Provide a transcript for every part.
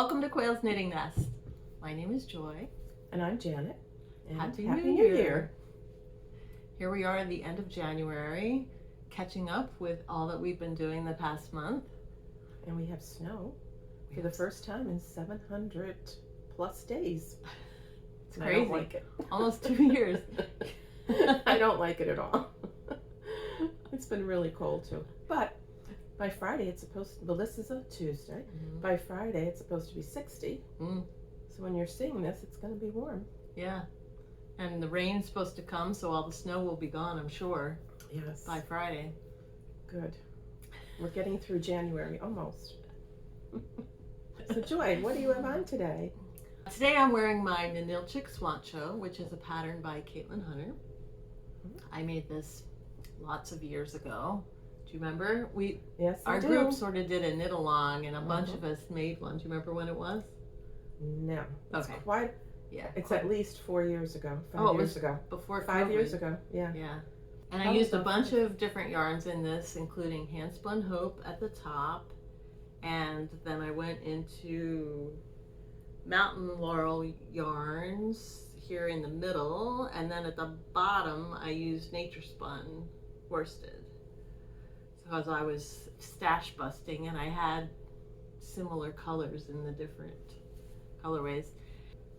Welcome to Quail's Knitting Nest. My name is Joy. And I'm Janet. And Happy New Year. Here we are at the end of January, catching up with all that we've been doing the past month. And we have snow for the first time in 700 plus days. It's crazy. I don't like it. Almost 2 years. I don't like it at all. It's been really cold too. But by Friday it's supposed to, well, this is a Tuesday. Mm-hmm. By Friday it's supposed to be 60. So when you're seeing this, it's going to be warm. Yeah. And the rain's supposed to come, so all the snow will be gone, I'm sure. Yes. By Friday. Good. We're getting through January almost. So Joy, what do you have on today? Today I'm wearing my Ninilchik Swoncho, which is a pattern by Caitlin Hunter. I made this lots of years ago. Do you remember? Yes, our group sort of did a knit along, and a bunch of us made one. Do you remember when it was? No. It's okay. Quite. Yeah. It's at least 4 years ago. 5 years ago. Before 5 years ago. Yeah. Yeah. And I used a bunch of different yarns in this, including Handspun Hope at the top, and then I went into Mountain Laurel yarns here in the middle, and then at the bottom I used Nature Spun worsted. So as I was stash busting, and I had similar colors in the different colorways.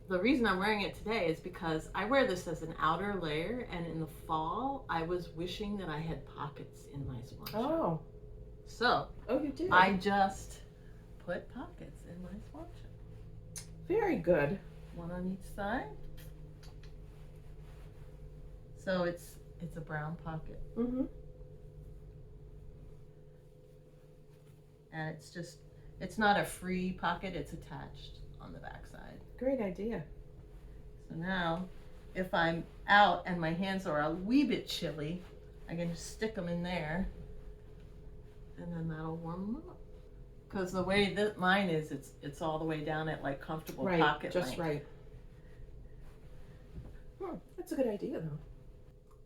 The reason I'm wearing it today is because I wear this as an outer layer, and in the fall I was wishing that I had pockets in my Swoncho. Oh. So you did? I just put pockets in my Swoncho. Very good. One on each side. So it's a brown pocket. And it's not a free pocket, it's attached on the back side. Great idea. So now, if I'm out and my hands are a wee bit chilly, I can just stick them in there, and then that'll warm them up. Because the way that mine is, it's all the way down at like comfortable pocket just length. Right. That's a good idea though.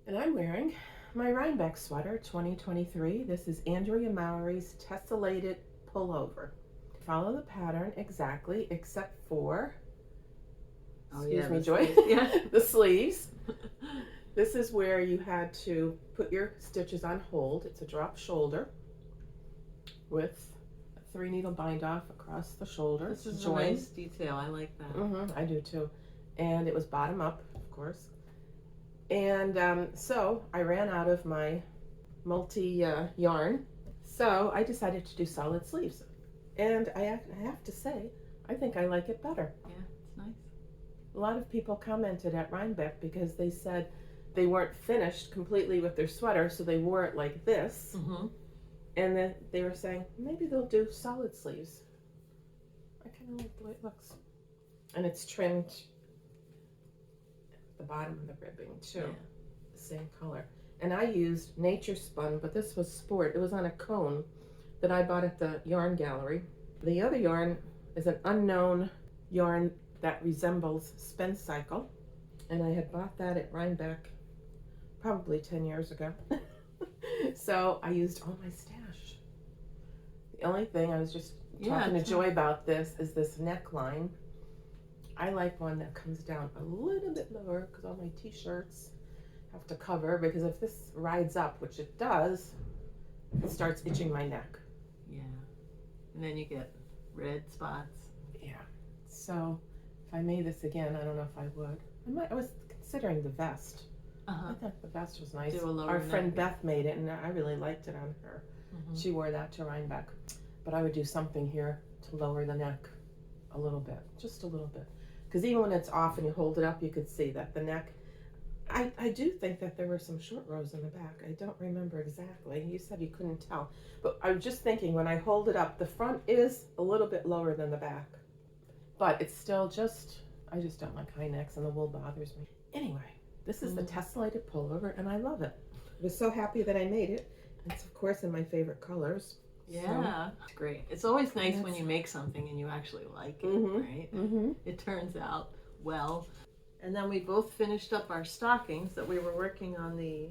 And I'm wearing my Rhinebeck sweater 2023. This is Andrea Mowry's Tessellated Pullover. Follow the pattern exactly, except for, excuse me, Joy, the sleeves. This is where you had to put your stitches on hold. It's a drop shoulder with a 3-needle bind off across the shoulder. This is a nice detail. I like that. I do too. And it was bottom up, of course. And so I ran out of my multi yarn, so I decided to do solid sleeves. And I have to say, I think I like it better. Yeah, it's nice. A lot of people commented at Rhinebeck because they said they weren't finished completely with their sweater, so they wore it like this. And then they were saying, maybe they'll do solid sleeves. I kind of like the way it looks. And it's trimmed at the bottom of the ribbing too. Yeah. The same color. And I used Nature Spun, but this was sport. It was on a cone that I bought at the yarn gallery. The other yarn is an unknown yarn that resembles Spin Cycle, and I had bought that at Rhinebeck probably 10 years ago. So I used all my stash. The only thing I was just talking to Joy about this is this neckline. I like one that comes down a little bit lower because all my t-shirts have to cover, because if this rides up, which it does, it starts itching my neck. Yeah. And then you get red spots. Yeah. So if I made this again, I don't know if I would. I was considering the vest. I thought the vest was nice. Our friend Beth made it, and I really liked it on her. She wore that to Rhinebeck. But I would do something here to lower the neck a little bit, just a little bit. Because even when it's off and you hold it up, you could see that the neck, I do think that there were some short rows in the back. I don't remember exactly. You said you couldn't tell. But I was just thinking, when I hold it up, the front is a little bit lower than the back. But it's still I just don't like high necks, and the wool bothers me. Anyway, this is the Tessellated Pullover, and I love it. I was so happy that I made it. It's, of course, in my favorite colors. Yeah, it's great. It's always nice when you make something and you actually like it, right? It turns out well. And then we both finished up our stockings that we were working on the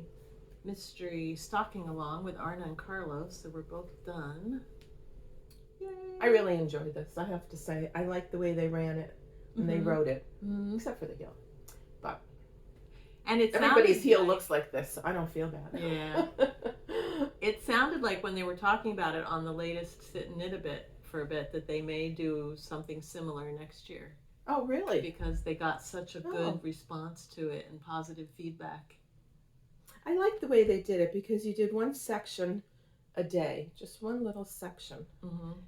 mystery stocking along with Arne and Carlos, so we're both done. Yay. I really enjoyed this. I have to say, I like the way they ran it and they wrote it, except for the heel. But and everybody's heel looks like this, so I don't feel bad. Yeah. It sounded like when they were talking about it on the latest Sit and Knit for a bit that they may do something similar next year. Oh, really? Because they got such a good response to it and positive feedback. I like the way they did it because you did one section a day, just one little section.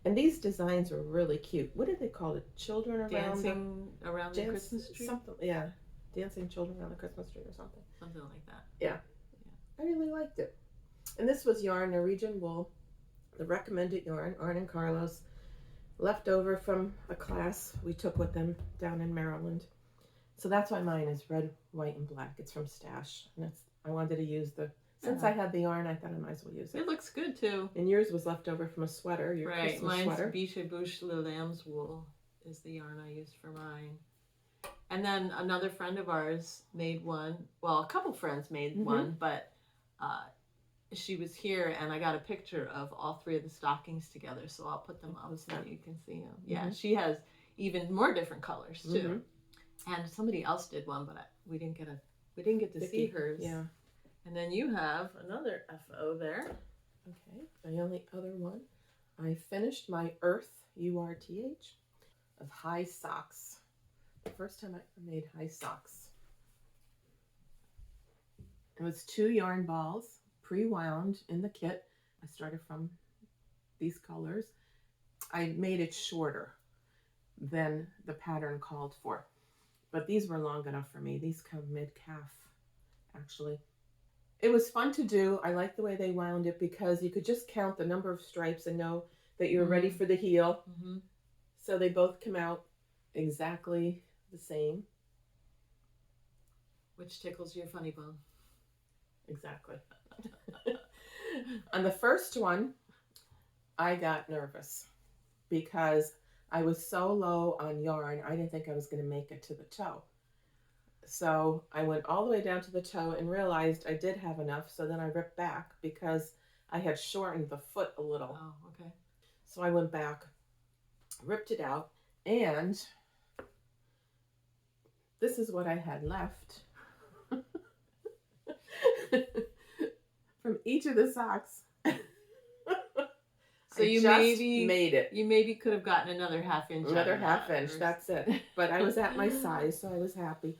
And these designs were really cute. What did they call it? Children dancing around the Christmas tree? Something, yeah. Dancing children around the Christmas tree or something. Something like that. Yeah. I really liked it. And this was yarn, Norwegian Wool, the recommended yarn, Arne and Carlos, left over from a class we took with them down in Maryland. So that's why mine is red, white, and black. It's from Stash. And I wanted to use since I had the yarn, I thought I might as well use it. It looks good too. And yours was left over from a sweater, your Christmas sweater. Mine's Biches Bûches Lambswool is the yarn I used for mine. And then another friend of ours made one. Well, a couple friends made one, but she was here and I got a picture of all three of the stockings together. So I'll put them up so you can see them. Yeah, she has even more different colors too. And somebody else did one, but we didn't get to see hers. Yeah. And then you have another FO there. Okay, the only other one. I finished my Urth, U-R-T-H, of high socks. The first time I made high socks. It was 2 yarn balls, pre-wound in the kit. I started from these colors. I made it shorter than the pattern called for. But these were long enough for me. These come mid-calf, actually. It was fun to do. I like the way they wound it because you could just count the number of stripes and know that you're ready for the heel. So they both come out exactly the same. Which tickles your funny bone. Exactly. On the first one, I got nervous because I was so low on yarn, I didn't think I was going to make it to the toe. So I went all the way down to the toe and realized I did have enough. So then I ripped back because I had shortened the foot a little. Oh, okay. So I went back, ripped it out, and this is what I had left from each of the socks. So you maybe made it. You maybe could have gotten another ½ inch. Another ½ inch. That's it. But I was at my size, so I was happy.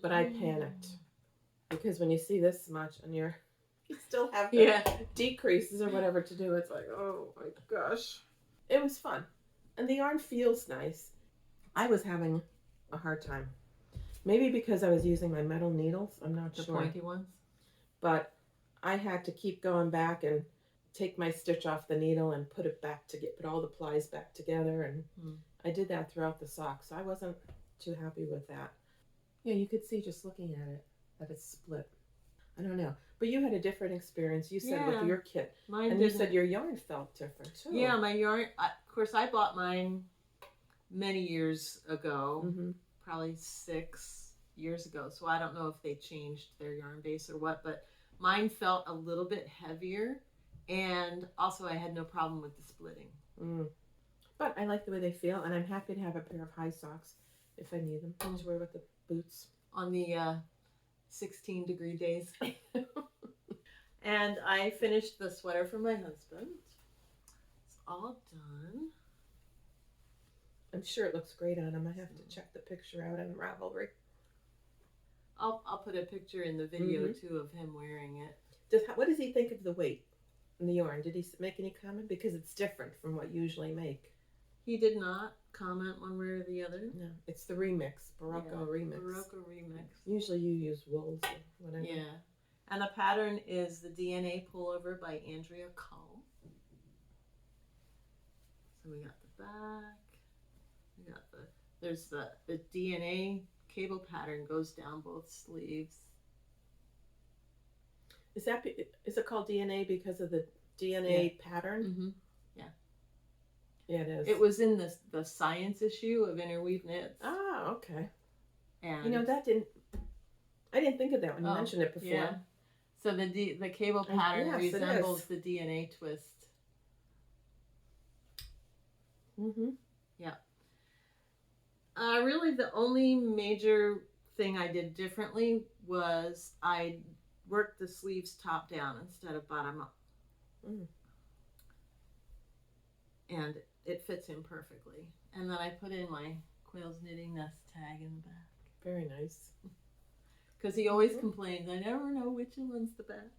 But I panicked because when you see this much and you still have the decreases or whatever to do, it's like, oh my gosh. It was fun, and the yarn feels nice. I was having a hard time, maybe because I was using my metal needles. I'm not sure. The pointy ones. But I had to keep going back and take my stitch off the needle and put it back put all the plies back together, and I did that throughout the sock, so I wasn't too happy with that. Yeah, you could see just looking at it that it's split. I don't know, but you had a different experience. You said with your kit, and you said your yarn felt different too. Yeah, my yarn. Of course, I bought mine many years ago, probably 6 years ago. So I don't know if they changed their yarn base or what, but mine felt a little bit heavier. And also I had no problem with the splitting. But I like the way they feel, and I'm happy to have a pair of high socks if I need them to wear with the boots. On the 16-degree days. And I finished the sweater for my husband. It's all done. I'm sure it looks great on him. I have to check the picture out on Ravelry. I'll put a picture in the video too of him wearing it. What does he think of the weight in the yarn? Did he make any comment? Because it's different from what you usually make. He did not comment one way or the other. No, it's the remix, BERROCO remix. BERROCO remix. Usually you use wools or whatever. Yeah. And the pattern is the DNA Pullover by Andrea Cull. So we got the back. We got there's the DNA cable pattern goes down both sleeves. Is it called DNA because of the DNA pattern? Yeah. Yeah, it is. It was in the science issue of Interweave Knits. Oh, okay. And you know, I didn't think of that when you mentioned it before. Yeah. So the cable pattern resembles the DNA twist. Yeah. Really, the only major thing I did differently was I worked the sleeves top down instead of bottom up. And it fits in perfectly. And then I put in my Quail's Knitting Nest tag in the back. Very nice. Because he always complains, I never know which one's the back.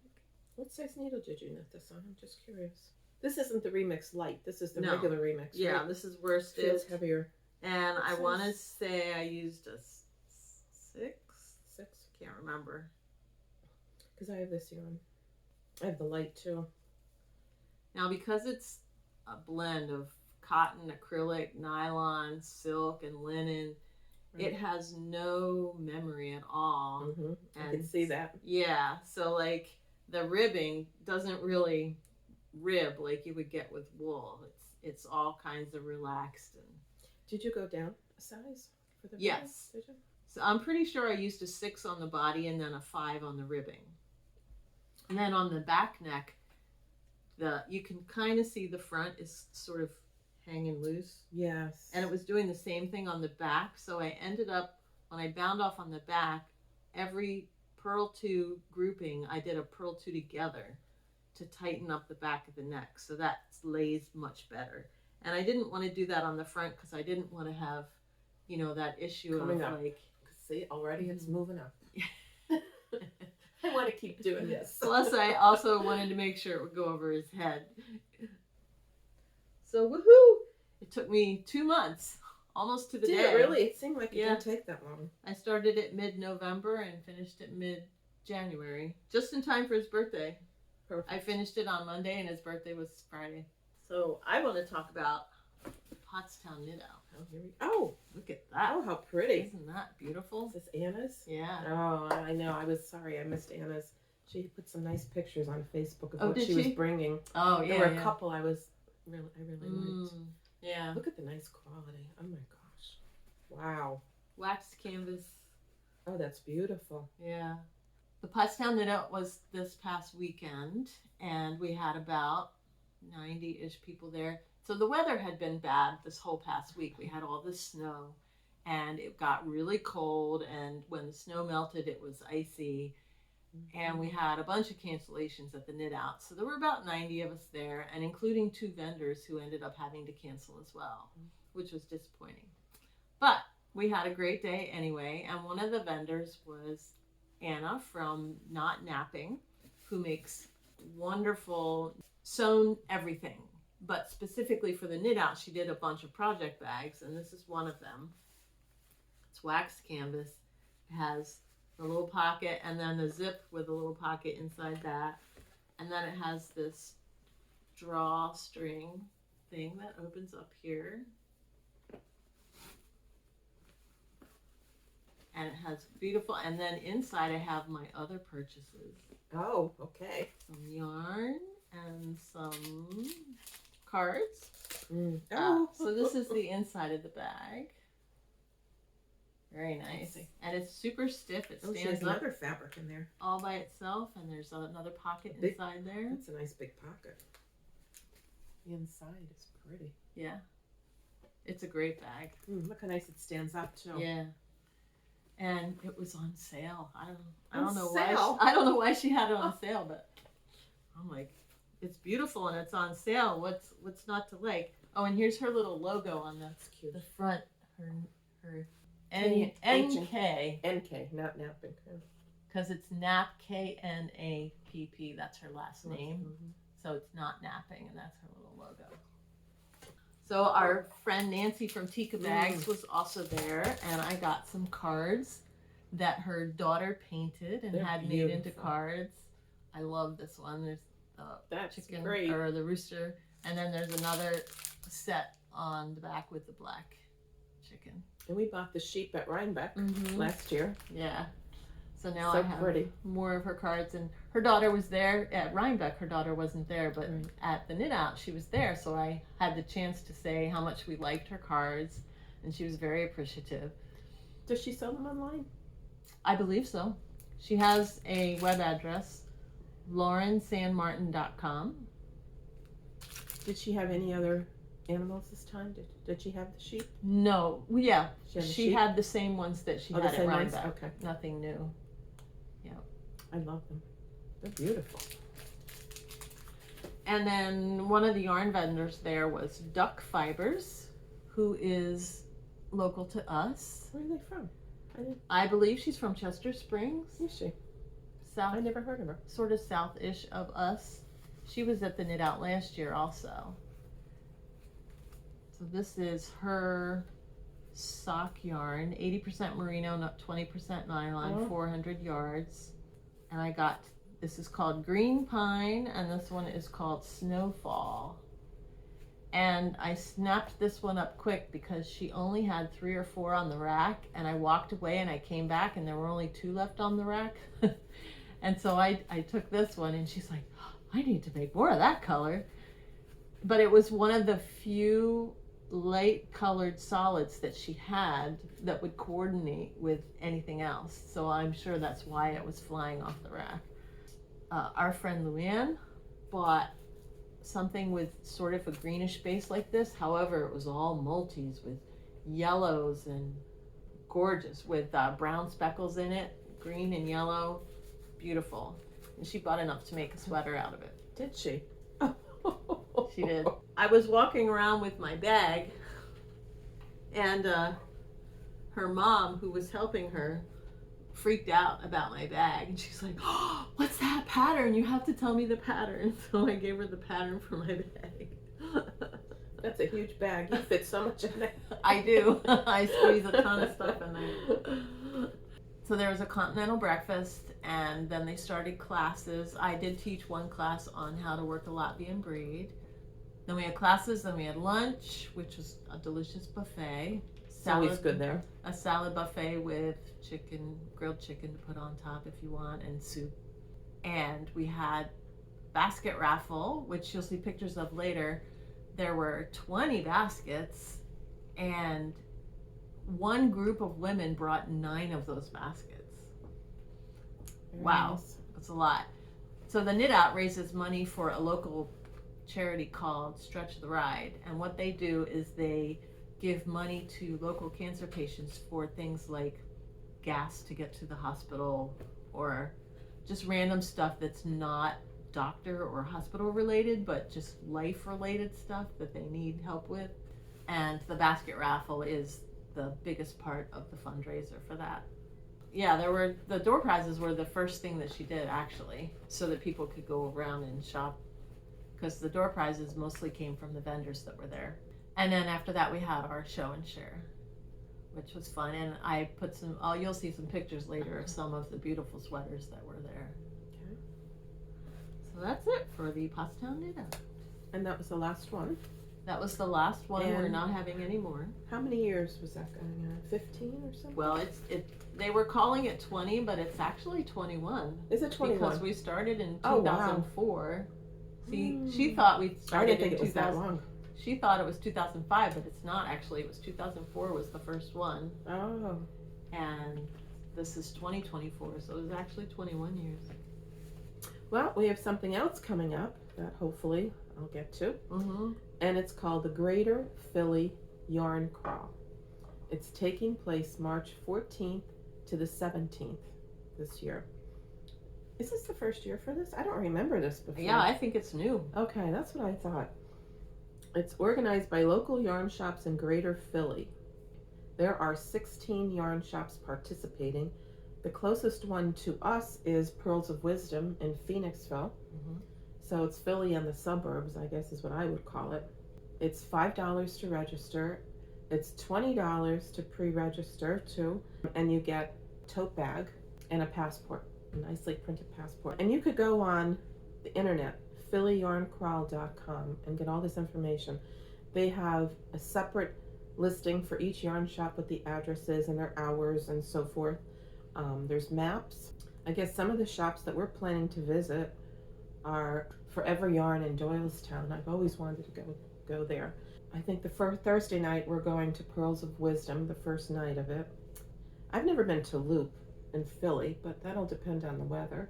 What size needle did you knit this on? I'm just curious. This isn't the Remix Light. This is the regular Remix, Yeah, right? this is worsted. Feels heavier. And I want to say I used a 6? Can't remember. Because I have this yarn. I have the light too. Now, because it's a blend of cotton, acrylic, nylon, silk, and linen, it has no memory at all. I can see that. Yeah, so like the ribbing doesn't really rib like you would get with wool. It's all kinds of relaxed. And did you go down a size for the yes. Did you? So I'm pretty sure I used a 6 on the body and then a 5 on the ribbing. And then on the back neck, you can kind of see the front is sort of hanging loose. Yes. And it was doing the same thing on the back. So I ended up, when I bound off on the back, every purl 2 grouping, I did a purl 2 together to tighten up the back of the neck. So that lays much better. And I didn't want to do that on the front because I didn't want to have, you know, that issue coming of up. like... See, already it's moving up. I want to keep doing this. Plus, I also wanted to make sure it would go over his head. So, woohoo! It took me 2 months, almost to the day. Did it really? It seemed like it didn't take that long. I started it mid-November and finished it mid-January, just in time for his birthday. Perfect. I finished it on Monday, and his birthday was Friday. So, I want to talk about Pottstown Knit Out. Oh, here we go. Oh, look at that. Oh, how pretty. Isn't that beautiful? Is this Anna's? Yeah. Oh, I know. I was sorry. I missed Anna's. She put some nice pictures on Facebook of what did she was bringing. Oh, yeah. There were a couple I really liked. Yeah. Look at the nice quality. Oh my gosh. Wow. Waxed canvas. Oh, that's beautiful. Yeah. The Pottstown Knit Out was this past weekend, and we had about 90-ish people there. So the weather had been bad this whole past week. We had all this snow, and it got really cold, and when the snow melted, it was icy, and we had a bunch of cancellations at the Knit Out. So there were about 90 of us there, and including 2 vendors who ended up having to cancel as well, which was disappointing. But we had a great day anyway, and one of the vendors was Anna from Notknapping, who makes wonderful sewn everything. But specifically for the Knit Out, she did a bunch of project bags, and this is one of them. It's waxed canvas. It has the little pocket, and then the zip with a little pocket inside that. And then it has this drawstring thing that opens up here. And it has beautiful, and then inside I have my other purchases. Oh, okay. Some yarn and some cards. So this is the inside of the bag. Very nice. And it's super stiff. It stands up. Another fabric in there. All by itself, and there's another pocket inside there. That's a nice big pocket. The inside is pretty. Yeah. It's a great bag. Look how nice it stands up too. Yeah. And it was on sale. I don't know why she had it on sale, but I'm like, it's beautiful and it's on sale. What's not to like? Oh, and here's her little logo on the front. Her NK, not napping. Because it's Nap, KNAPP. That's her last name. So it's not napping, and that's her little logo. So our friend Nancy from Tika Bags was also there, and I got some cards that her daughter painted and had made into cards. I love this one. There's the chicken or the rooster, and then there's another set on the back with the black chicken. And we bought the sheep at Rhinebeck last year. Yeah. So now I have more of her cards, and her daughter was there at Rhinebeck. Her daughter wasn't there, but at the Knit Out, she was there. So I had the chance to say how much we liked her cards, and she was very appreciative. Does she sell them online? I believe so. She has a web address, laurensanmartin.com. Did she have any other animals this time? Did she have the sheep? No. Yeah. She had the sheep? same ones that she Oh, had the at same ones? Rhinebeck. Okay. Nothing new. Yeah. I love them. They're beautiful. And then one of the yarn vendors there was Duck Fibers, who is local to us. Where are they from? I believe she's from Chester Springs. Is she? South. I never heard of her. Sort of south-ish of us. She was at the Knit Out last year also. So this is her sock yarn, 80% merino, not 20% nylon, 400 yards. And I got, this is called Green Pine, and this one is called Snowfall. And I snapped this one up quick because she only had 3 or 4 on the rack, and I walked away and I came back and there were only 2 left on the rack. And so I took this one, and she's like, oh, I need to make more of that color. But it was one of the few light colored solids that she had that would coordinate with anything else. So I'm sure that's why it was flying off the rack. Our friend Luann bought something with sort of a greenish base like this. However, it was all multis with yellows and gorgeous with brown speckles in it, green and yellow. Beautiful. And she bought enough to make a sweater out of it. Did she? She did. I was walking around with my bag, and her mom, who was helping her, freaked out about my bag, and she's like, oh, what's that pattern? You have to tell me the pattern. So I gave her the pattern for my bag. That's a huge bag. You fit so much in there. I do. I squeeze a ton of stuff in there. So there was a continental breakfast, and then they started classes. I did teach one class on how to work a Latvian braid. Then we had classes, then we had lunch, which was a delicious buffet. Salad, always good there. A salad buffet with chicken, grilled chicken to put on top if you want, and soup. And we had basket raffle, which you'll see pictures of later. There were 20 baskets, and one group of women brought 9 of those baskets. Wow, that's a lot. So the Knit Out raises money for a local charity called Stretch the Ride, and what they do is they give money to local cancer patients for things like gas to get to the hospital, or just random stuff that's not doctor or hospital related, but just life related stuff that they need help with. And the basket raffle is the biggest part of the fundraiser for that. Yeah, the door prizes were the first thing that she did, actually, so that people could go around and shop, because the door prizes mostly came from the vendors that were there. And then after that we had our show and share, which was fun, and I put some, you'll see some pictures later of some of the beautiful sweaters that were there. Okay. So that's it for the Pottstown Knit Out. And that was the last one? That was the last one. And we're not having any more. How many years was that going on? 15 or something? Well, they were calling it 20, but it's actually 21. Is it 21? Because we started in 2004. Oh, wow. See, she thought we started I didn't think it was that long. She thought it was 2005, but it's not actually. It was 2004 was the first one. Oh. And this is 2024, so it was actually 21 years. Well, we have something else coming up that hopefully I'll get to. Mm-hmm. And it's called the Greater Philly Yarn Crawl. It's taking place March 14th to the 17th this year. Is this the first year for this? I don't remember this before. Yeah, I think it's new. Okay, that's what I thought. It's organized by local yarn shops in Greater Philly. There are 16 yarn shops participating. The closest one to us is Pearls of Wisdom in Phoenixville. Mm-hmm. So it's Philly and the suburbs, I guess is what I would call it. It's $5 to register. It's $20 to pre-register too. And you get a tote bag and a passport, a nicely printed passport. And you could go on the internet, phillyyarncrawl.com, and get all this information. They have a separate listing for each yarn shop with the addresses and their hours and so forth. There's maps. I guess some of the shops that we're planning to visit are Forever Yarn in Doylestown. I've always wanted to go there. I think the first Thursday night we're going to Pearls of Wisdom, the first night of it. I've never been to Loop in Philly, but that'll depend on the weather.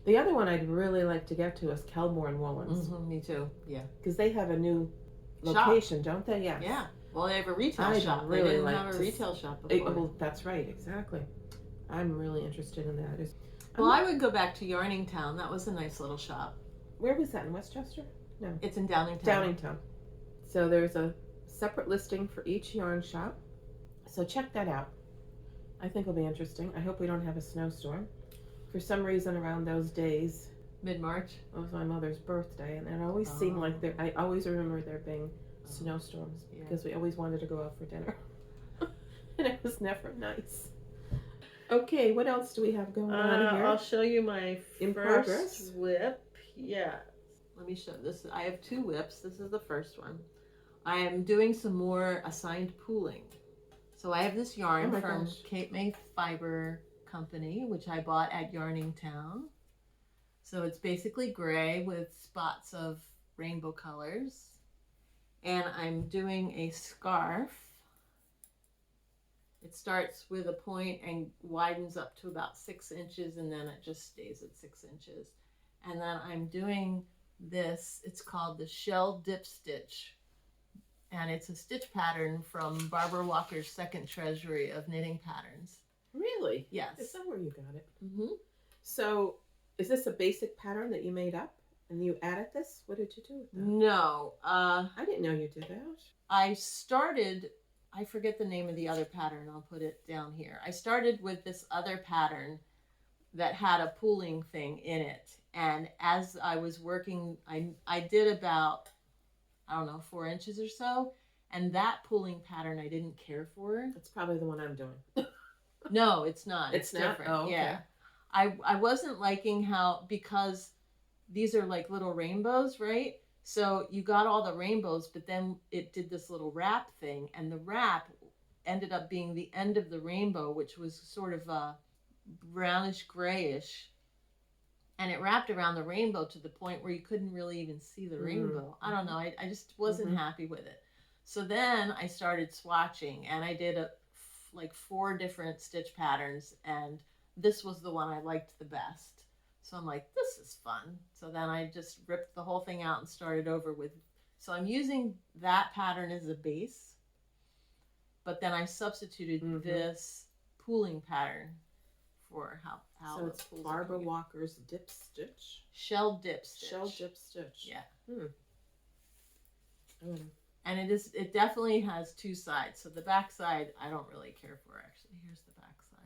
The other one I'd really like to get to is Kelborn Woolens. Mm-hmm, me too, yeah. Because they have a new location, don't they? Yes. Yeah. Well, they have a retail shop. Really they didn't have a retail shop before. Well, that's right, exactly. I'm really interested in that. Well, I would go back to Yarning Town. That was a nice little shop. Where was that, in Westchester? No. It's in Downingtown. Downingtown. So there's a separate listing for each yarn shop. So check that out. I think it'll be interesting. I hope we don't have a snowstorm. For some reason around those days, mid-March, it was my mother's birthday, and it always seemed like I always remember there being snowstorms because we always wanted to go out for dinner. And it was never nice. Okay, what else do we have going on here? I'll show you my In first progress? whip. Yeah. Let me show this. I have 2 whips. This is the first one. I am doing some more assigned pooling. So I have this yarn from Cape May Fiber Company, which I bought at Yarning Town. So it's basically gray with spots of rainbow colors. And I'm doing a scarf. It starts with a point and widens up to about 6 inches, and then it just stays at 6 inches. And then I'm doing this, it's called the Shell Dip Stitch. And it's a stitch pattern from Barbara Walker's second Treasury of knitting patterns. Really? Yes. Is that where you got it? Mm-hmm. So is this a basic pattern that you made up and you added this? What did you do with that? No. I didn't know you did that. I started, I forget the name of the other pattern. I'll put it down here. I started with this other pattern that had a pooling thing in it. And as I was working, I did about, I don't know, 4 inches or so. And that pooling pattern I didn't care for. That's probably the one I'm doing. No, it's not. It's different. Oh, okay. Yeah. I wasn't liking how, because these are like little rainbows, right? So you got all the rainbows, but then it did this little wrap thing, and the wrap ended up being the end of the rainbow, which was sort of a brownish grayish, and it wrapped around the rainbow to the point where you couldn't really even see the rainbow. I don't know. I just wasn't happy with it. So then I started swatching, and I did like 4 different stitch patterns, and this was the one I liked the best. So I'm like, this is fun. So then I just ripped the whole thing out and started over with, so I'm using that pattern as a base, but then I substituted this pooling pattern for how so it's Barbara Walker's dip stitch? Shell dip stitch. Shell dip stitch. Yeah. And it definitely has 2 sides. So the back side, I don't really care for, actually. Here's the back side.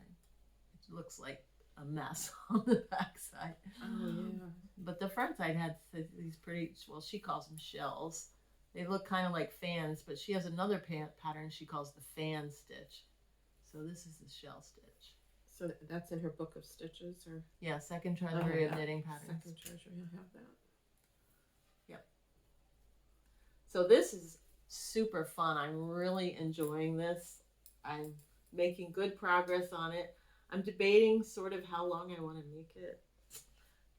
It looks like a mess on the back side. Oh, yeah. But the front side had these pretty, well, she calls them shells. They look kind of like fans, but she has another pattern she calls the fan stitch. So this is the shell stitch. So that's in her book of stitches? Or yeah, second Treasury of knitting patterns. Second Treasury, I have that. Yep. So this is super fun. I'm really enjoying this. I'm making good progress on it. I'm debating sort of how long I want to make it,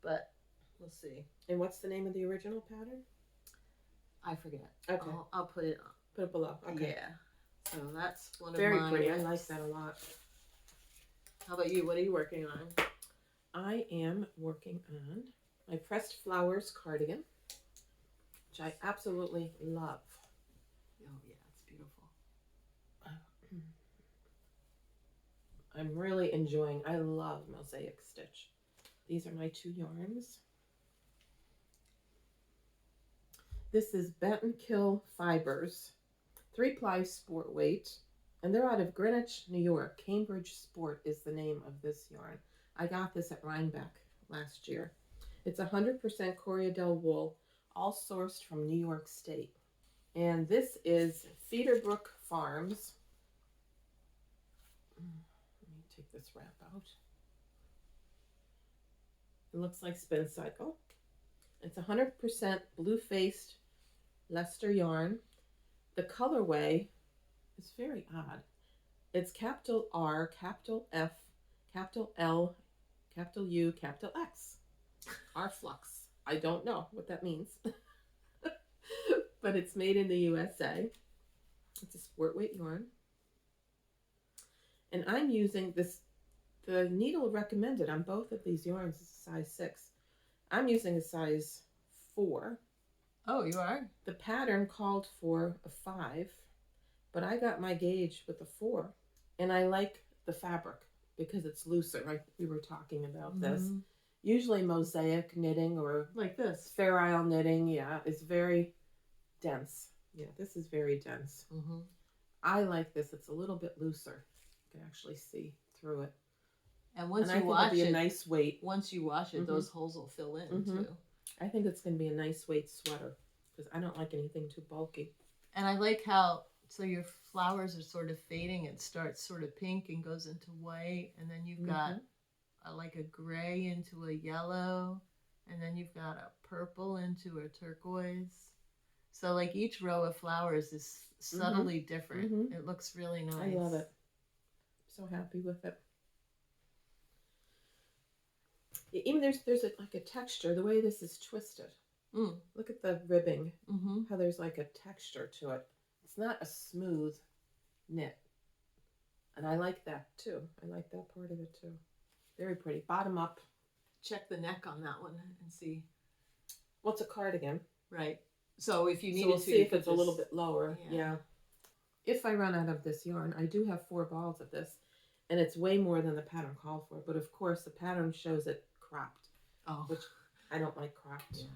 but we'll see. And what's the name of the original pattern? I forget. Okay. I'll put it on. Put it below. Okay. Yeah. So that's one Very of mine. pretty. I like that a lot. How about you? What are you working on? I am working on my pressed flowers cardigan, which I absolutely love. Oh yeah, it's beautiful. I'm really enjoying, I love mosaic stitch. These are my 2 yarns. This is Battenkill Fibers, 3-ply sport weight, and they're out of Greenwich, New York. Cambridge Sport is the name of this yarn. I got this at Rhinebeck last year. It's 100% Corriedale wool, all sourced from New York State. And this is Feederbrook Farms. Let me take this wrap out. It looks like Spin Cycle. It's 100% blue-faced Leicester yarn. The colorway is very odd. It's capital R, capital F, capital L, capital U, capital X. R-Flux. I don't know what that means. But it's made in the USA. It's a sport weight yarn. And I'm using this, the needle recommended on both of these yarns is a size 6. I'm using a size 4. Oh, you are? The pattern called for a 5, but I got my gauge with a 4. And I like the fabric because it's looser, right? We were talking about this. Usually mosaic knitting or like this, Fair Isle knitting, yeah, is very dense. Yeah, this is very dense. I like this. It's a little bit looser. You can actually see through it. And once you wash it, it'll be a nice weight. Once you wash it, those holes will fill in too. I think it's going to be a nice weight sweater because I don't like anything too bulky. And I like how, so your flowers are sort of fading. It starts sort of pink and goes into white. And then you've got like a gray into a yellow. And then you've got a purple into a turquoise. So like each row of flowers is subtly different. It looks really nice. I love it. So happy with it. Even there's like a texture, the way this is twisted. Look at the ribbing, how there's like a texture to it. It's not a smooth knit. And I like that too. I like that part of it too. Very pretty. Bottom up. Check the neck on that one and see. Well, it's a cardigan. Right. So if you need we'll see if it's a little bit lower. Yeah. If I run out of this yarn, I do have 4 balls of this. And it's way more than the pattern called for. But of course, the pattern shows it cropped. Oh. Which I don't like cropped. Yeah.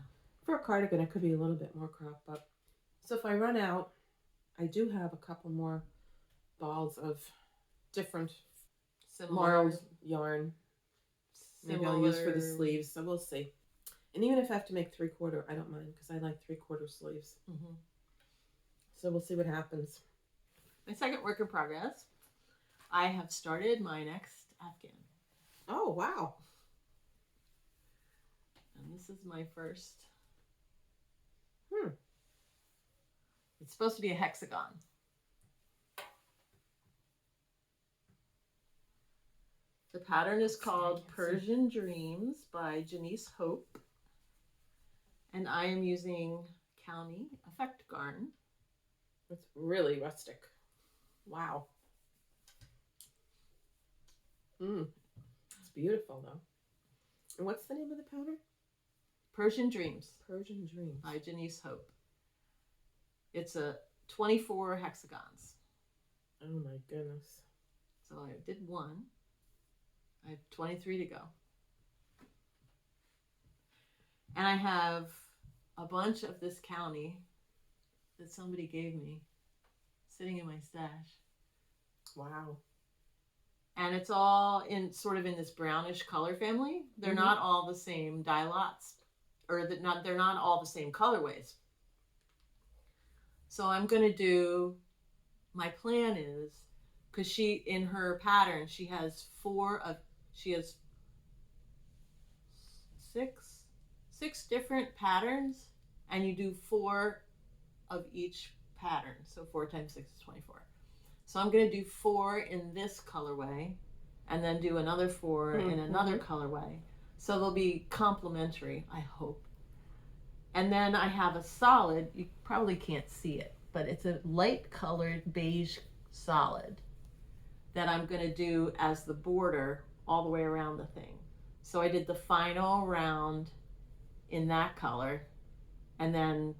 For a cardigan, it could be a little bit more cropped. But so if I run out, I do have a couple more balls of different marled yarn. Maybe I'll use for the sleeves. So we'll see. And even if I have to make 3/4, I don't mind because I like 3/4 sleeves. So we'll see what happens. My second work in progress. I have started my next afghan. Oh, wow. And this is my first. It's supposed to be a hexagon. The pattern is called Persian Dreams by Janice Hope. And I am using County Effect Garn. It's really rustic. Wow. It's beautiful though. And what's the name of the pattern? Persian Dreams. Persian Dreams. By Janice Hope. It's a 24 hexagons. Oh my goodness. So I did 1. I have 23 to go. And I have a bunch of this county that somebody gave me sitting in my stash. Wow. And it's all in sort of in this brownish color family. They're not all the same dye lots, or they're not all the same colorways. So I'm going to do, my plan is, because she, in her pattern, she has 6 different patterns, and you do 4 of each pattern. So 4 times 6 is 24. So I'm going to do 4 in this colorway, and then do another 4 in another colorway. So they'll be complementary, I hope. And then I have a solid, you probably can't see it, but it's a light colored beige solid that I'm going to do as the border all the way around the thing. So I did the final round in that color, and then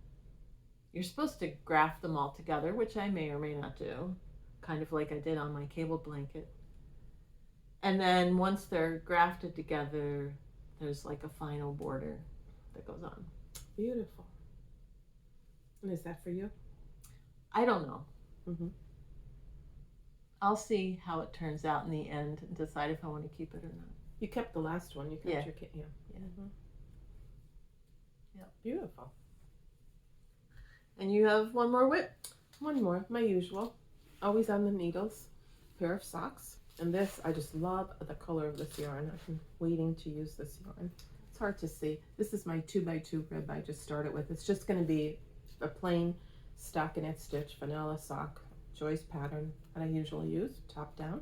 you're supposed to graft them all together, which I may or may not do, kind of like I did on my cable blanket. And then once they're grafted together, there's like a final border that goes on. Beautiful. And is that for you? I don't know. I'll see how it turns out in the end and decide if I want to keep it or not. You kept the last one. You kept your kit. Yeah. Yep. Beautiful. And you have one more whip? One more, my usual. Always on the needles. Pair of socks. And this, I just love the color of this yarn. I've been waiting to use this yarn. It's hard to see. This is my 2x2 rib I just started with. It's just going to be a plain stockinette stitch vanilla sock choice pattern that I usually use, top down.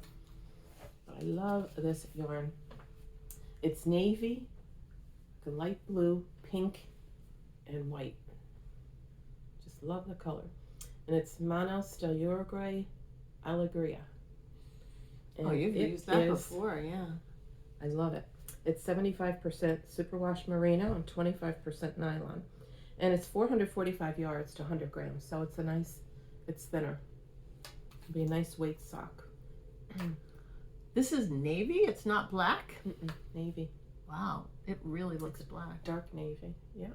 But I love this yarn. It's navy, the light blue, pink, and white. Just love the color. And it's MountainLaurelYarn Allegria. And you've used that before, yeah. I love it. It's 75% superwash merino and 25% nylon. And it's 445 yards to 100 grams, so it's it's thinner. It'll be a nice weight sock. This is navy? It's not black? Navy. Wow, it really looks black. Dark navy, yeah.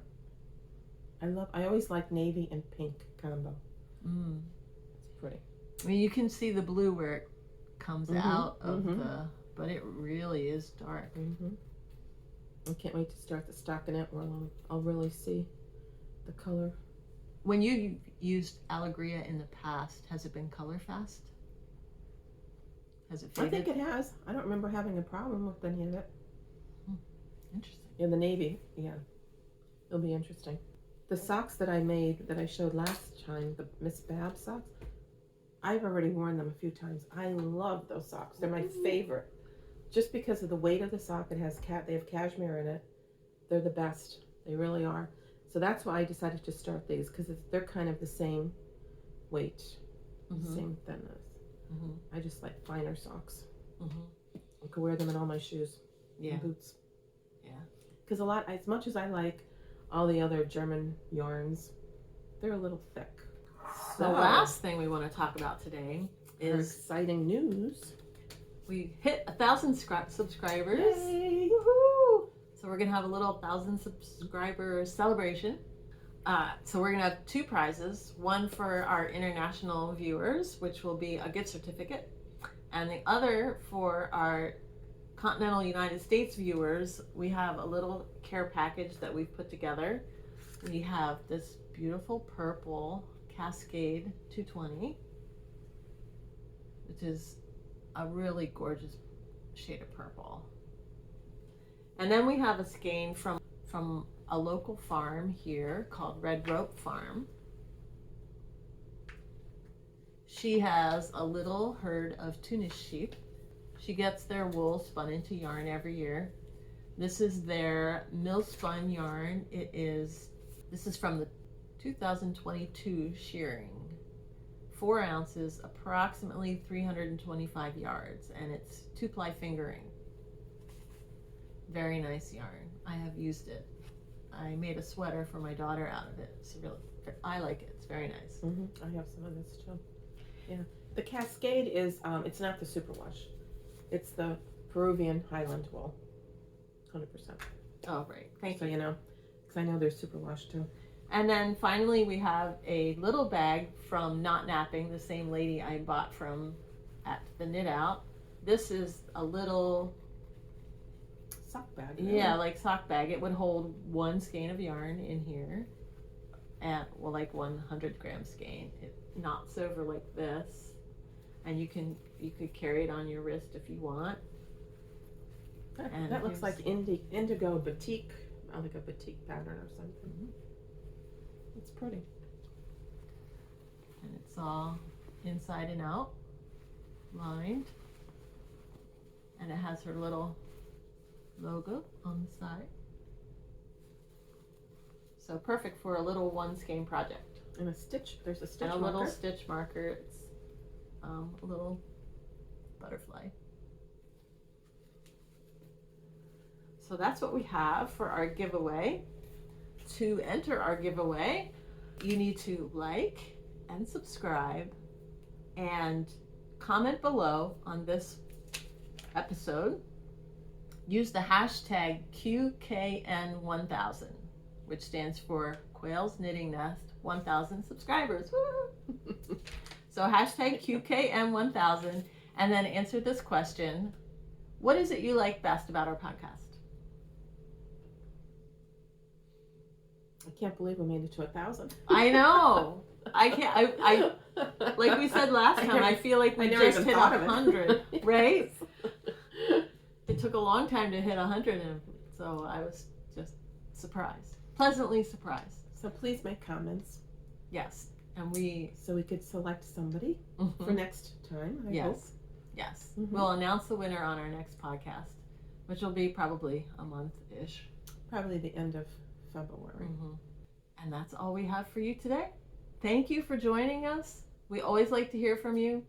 I always like navy and pink combo. It's pretty. I mean, you can see the blue where it comes out of but it really is dark. I can't wait to start the stockinette where I'll really see the color. When you used Allegria in the past, has it been color fast? Has it faded? I think it has. I don't remember having a problem with any of it. Interesting. Yeah, the navy, yeah. It'll be interesting. The socks that I made, that I showed last time, the Miss Bab socks, I've already worn them a few times. I love those socks. They're my favorite. Just because of the weight of the sock, they have cashmere in it. They're the best. They really are. So that's why I decided to start these, because they're kind of the same weight, same thinness. I just like finer socks. I could wear them in all my shoes and boots. Yeah. Because as much as I like all the other German yarns, they're a little thick. So, the last thing we want to talk about today is exciting news. We hit 1,000 subscribers. Yay! Woohoo! So we're gonna have a little 1,000 subscriber celebration. So we're gonna have 2 prizes. One for our international viewers, which will be a gift certificate, and the other for our continental United States viewers. We have a little care package that we've put together. We have this beautiful purple Cascade 220, which is a really gorgeous shade of purple. And then we have a skein from a local farm here called Red Rope Farm. She has a little herd of Tunis sheep. She gets their wool spun into yarn every year. This is their mill spun yarn. This is from the 2022 shearing. 4 ounces, approximately 325 yards, and it's 2-ply fingering. Very nice yarn. I have used it. I made a sweater for my daughter out of it. It's really, I like it. It's very nice. I have some of this too. Yeah. The Cascade is, it's not the superwash. It's the Peruvian Highland wool. 100%. Oh, right. Thank you. So you know, because I know there's superwash too. And then finally we have a little bag from Notknapping, the same lady I bought from at the Knit Out. This is a little sock bag. Really? Yeah, like sock bag. It would hold 1 skein of yarn in here, and well, like 100 gram skein. It knots over like this, and you could carry it on your wrist if you want. That looks like indigo batik, like a batik pattern or something. It's pretty. And it's all inside and out, lined. And it has her little logo on the side. So perfect for a little 1 skein project. And there's a stitch and a marker. Little stitch marker. It's a little butterfly. So that's what we have for our giveaway. To enter our giveaway, you need to like and subscribe and comment below on this episode. Use the hashtag QKN1000, which stands for Quail's Knitting Nest 1000 subscribers. Woo! So hashtag QKN1000, and then answer this question: what is it you like best about our podcast? I can't believe we made it to 1,000. I know. I can't. I like we said last time. I feel like we just hit 100, right? It took a long time to hit 100, and so I was just surprised, pleasantly surprised. So please make comments. Yes, and so we could select somebody for next time. I hope. Yes. We'll announce the winner on our next podcast, which will be probably a month-ish. Probably the end of February. And that's all we have for you today. Thank you for joining us. We always like to hear from you.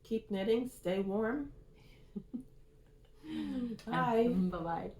Keep knitting, stay warm. Bye. Bye-bye.